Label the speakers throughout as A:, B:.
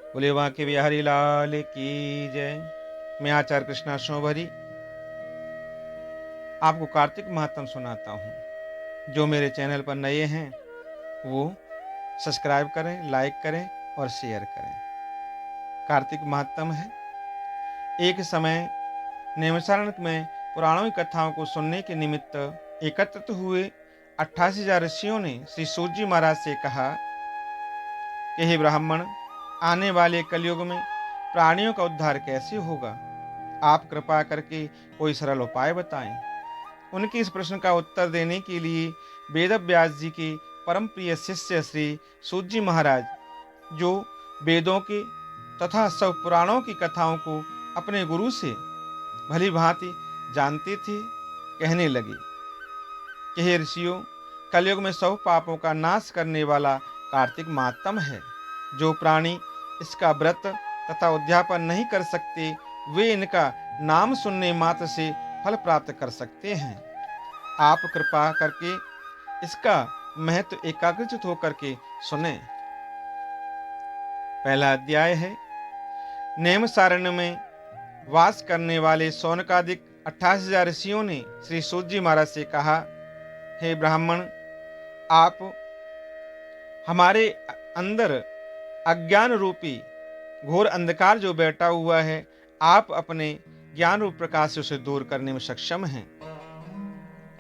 A: बोले बांके बिहारी लाल की जय। मैं आचार्य कृष्णा शोभरी आपको कार्तिक महात्म सुनाता हूँ। जो मेरे चैनल पर नए हैं वो सब्सक्राइब करें, लाइक करें और शेयर करें। कार्तिक महात्म है। एक समय नैमिषारण्य में पुराणों की कथाओं को सुनने के निमित्त एकत्रित हुए 88,000 ऋषियों ने श्री सूत जी महाराज से कहा कि हे ब्राह्मण, आने वाले कलयुग में प्राणियों का उद्धार कैसे होगा? आप कृपा करके कोई सरल उपाय बताएं। उनके इस प्रश्न का उत्तर देने के लिए वेदव्यास जी के परम प्रिय शिष्य श्री सूत जी महाराज, जो वेदों के तथा सब पुराणों की कथाओं को अपने गुरु से भली भांति जानते थे, कहने लगे कि हे ऋषियों, कलयुग में सब पापों का नाश करने वाला कार्तिक महात्म है। जो प्राणी इसका व्रत तथा उद्यापन नहीं कर सकते, वे इनका नाम सुनने मात्र से फल प्राप्त कर सकते हैं। आप कृपा करके इसका महत्व एकाग्रचित होकर के सुने। पहला अध्याय है। नैमिषारण्य में वास करने वाले शौनकादिक 88,000 ऋषियों ने श्री सूत जी महाराज से कहा, हे ब्राह्मण, आप हमारे अंदर अज्ञान रूपी घोर अंधकार जो बैठा हुआ है, आप अपने ज्ञान रूप प्रकाश से उसे दूर करने में सक्षम हैं।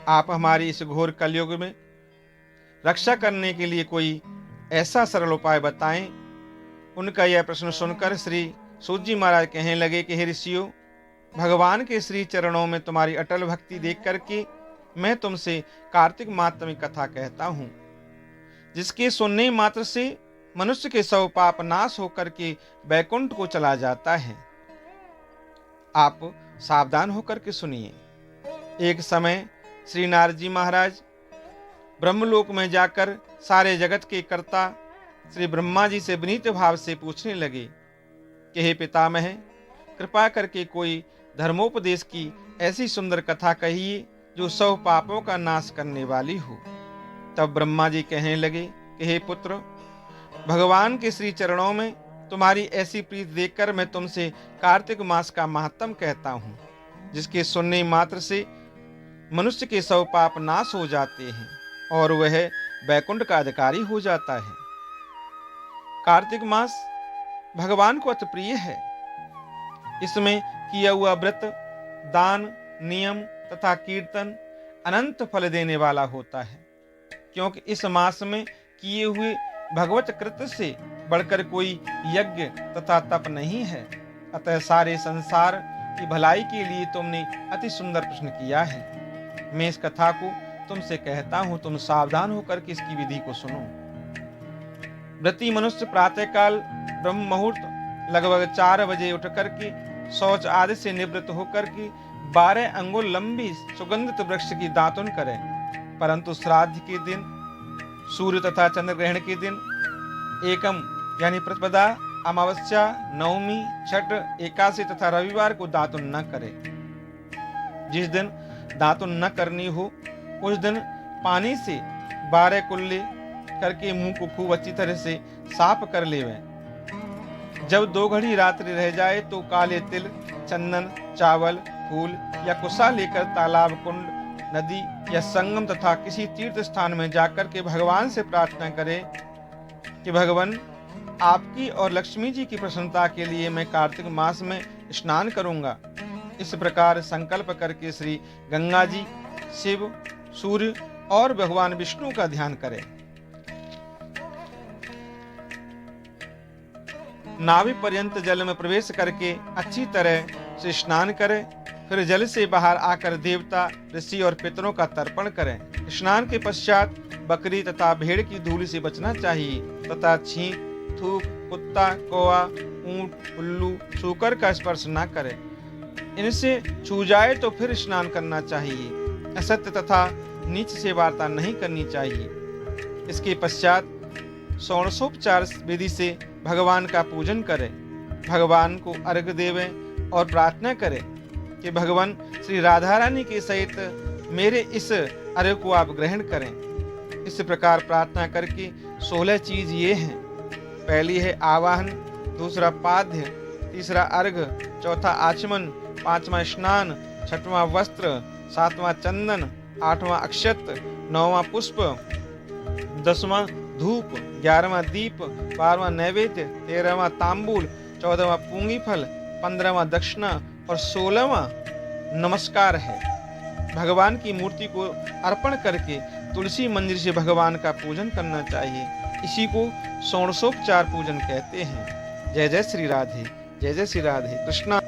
A: आप हमारी इस घोर कलयुग में रक्षा करने के लिए कोई ऐसा सरल उपाय बताएं। उनका यह प्रश्न सुनकर श्री सूत जी महाराज कहने लगे कि हे ऋषियों, भगवान के श्री चरणों में तुम्हारी अटल भक्ति देख करके मैं तुमसे कार्तिक महात्म की कथा कहता हूँ, जिसके सुनने मात्र से मनुष्य के सब पाप नाश होकर के बैकुंठ को चला जाता है। आप सावधान होकर के सुनिए। एक समय श्री नारद जी महाराज ब्रह्मलोक में जाकर सारे जगत के कर्ता श्री ब्रह्मा जी से विनीत भाव से पूछने लगे कि हे पितामह, कृपा करके कोई धर्मोपदेश की ऐसी सुंदर कथा कहिए जो सब पापों का नाश करने वाली हो। तब ब्रह्मा जी कहने लगे कि हे पुत्र, भगवान के श्री चरणों में तुम्हारी ऐसी प्रीति देखकर मैं तुमसे कार्तिक मास का महात्म कहता हूँ, जिसके सुनने मात्र से मनुष्य के सब पाप नाश हो जाते हैं और वह बैकुंठ का अधिकारी हो जाता है। कार्तिक मास भगवान को अति प्रिय है। इसमें किया हुआ व्रत, दान, नियम तथा कीर्तन अनंत फल देने वाला होता है, क्योंकि इस मास में किए हुए भगवत कृत्य से बढ़कर कोई यज्ञ तथा तप नहीं है। अतः सारे संसार की भलाई के लिए तुमने अति सुंदर प्रश्न किया है। मैं इस कथा को तुमसे कहता हूँ, तुम सावधान होकर के इसकी विधि को सुनो। व्रती मनुष्य प्रातःकाल ब्रह्म मुहूर्त लगभग 4 बजे उठ करके शौच आदि से निवृत्त होकर के 12 अंगुल लंबी सुगंधित वृक्ष की दातुन करें। परंतु श्राद्ध के दिन, सूर्य तथा चंद्र ग्रहण के दिन, एकम यानी प्रतिपदा, अमावस्या, नवमी, छठ, एकादशी तथा रविवार को दातुन न करे। जिस दिन दातुन न करनी हो, उस दिन पानी से 12 कुल्ले करके मुंह को खूब अच्छी तरह से साफ कर लेवें। जब 2 घड़ी रात्रि रह जाए तो काले तिल, चंदन, चावल, फूल या कुसा लेकर तालाब, कुंड, नदी या संगम तथा किसी तीर्थ स्थान में जाकर के भगवान से प्रार्थना करें कि भगवान, आपकी और लक्ष्मी जी की प्रसन्नता के लिए मैं कार्तिक मास में स्नान करूंगा। इस प्रकार संकल्प करके श्री गंगा जी, शिव, सूर्य और भगवान विष्णु का ध्यान करें। नाभि पर्यंत जल में प्रवेश करके अच्छी तरह से स्नान करें। फिर जल से बाहर आकर देवता, ऋषि और पितरों का तर्पण करें। स्नान के पश्चात बकरी तथा भेड़ की धूल से बचना चाहिए तथा छींक, थूक, कुत्ता, कौवा, ऊंट, उल्लू, सूकर का स्पर्श न करें। इनसे छू जाए तो फिर स्नान करना चाहिए। असत्य तथा नीच से वार्ता नहीं करनी चाहिए। इसके पश्चात षोडशोपचार विधि से भगवान का पूजन करें। भगवान को अर्घ्य देवें और प्रार्थना करें कि भगवान श्री राधा रानी के सहित मेरे इस अर्घ्य को आप ग्रहण करें। इस प्रकार प्रार्थना करके 16 चीज ये हैं। पहली है आवाहन, दूसरा पाद्य, तीसरा अर्घ, चौथा आचमन, पांचवा स्नान, छठवां वस्त्र, सातवां चंदन, आठवां अक्षत, नौवां पुष्प, 10वां धूप, 11वां दीप, 12वां नैवेद्य, 13वां तांबूल, 14वां पूंगी फल, 15वां दक्षिणा और 16वां नमस्कार है। भगवान की मूर्ति को अर्पण करके तुलसी मंदिर से भगवान का पूजन करना चाहिए। इसी को षोडशोपचार पूजन कहते हैं। जय जय श्री राधे, जय जय श्री राधे कृष्णा।